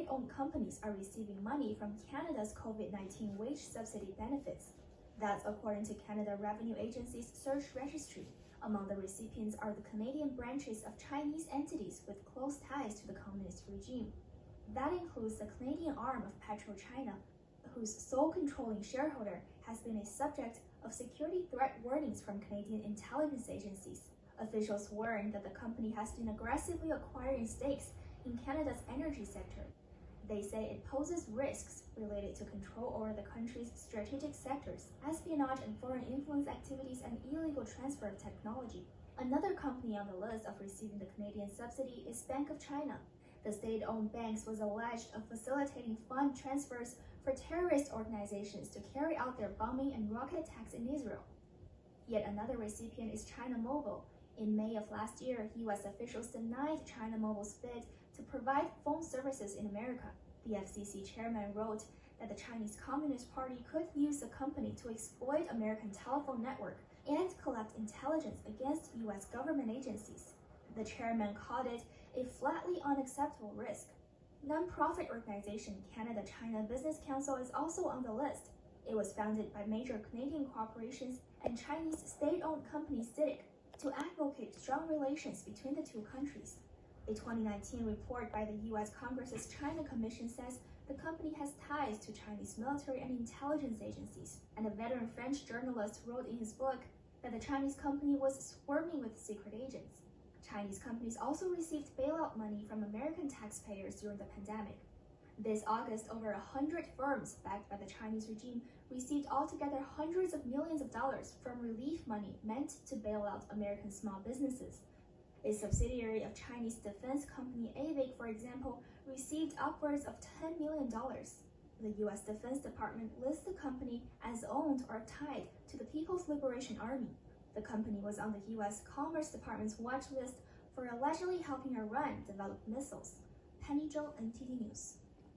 state-owned companies are receiving money from Canada's COVID-19 wage subsidy benefits. That's according to Canada Revenue Agency's search registry. Among the recipients are the Canadian branches of Chinese entities with close ties to the communist regime. That includes the Canadian arm of PetroChina, whose sole controlling shareholder has been a subject of security threat warnings from Canadian intelligence agencies. Officials warn that the company has been aggressively acquiring stakes in Canada's energy sector. They say it poses risks related to control over the country's strategic sectors, espionage and foreign influence activities, and illegal transfer of technology. Another company on the list of receiving the Canadian subsidy is Bank of China. The state-owned banks was alleged of facilitating fund transfers for terrorist organizations to carry out their bombing and rocket attacks in Israel. Yet another recipient is China Mobile. In May of last year, U.S. officials denied China Mobile's bid to provide phone services in America. The FCC chairman wrote that the Chinese Communist Party could use the company to exploit American telephone network and collect intelligence against U.S. government agencies. The chairman called it a flatly unacceptable risk. Non-profit organization Canada-China Business Council is also on the list. It was founded by major Canadian corporations and Chinese state-owned company CITIC to advocate strong relations between the two countries. A 2019 report by the U.S. Congress's China Commission says the company has ties to Chinese military and intelligence agencies, and a veteran French journalist wrote in his book that the Chinese company was swarming with secret agents. Chinese companies also received bailout money from American taxpayers during the pandemic. This August, over 100 firms backed by the Chinese regime received altogether hundreds of millions of dollars from relief money meant to bail out American small businesses. A subsidiary of Chinese defense company AVIC, for example, received upwards of $10 million. The U.S. Defense Department lists the company as owned or tied to the People's Liberation Army. The company was on the U.S. Commerce Department's watch list for allegedly helping Iran develop missiles. Penny Zhou, NTD News.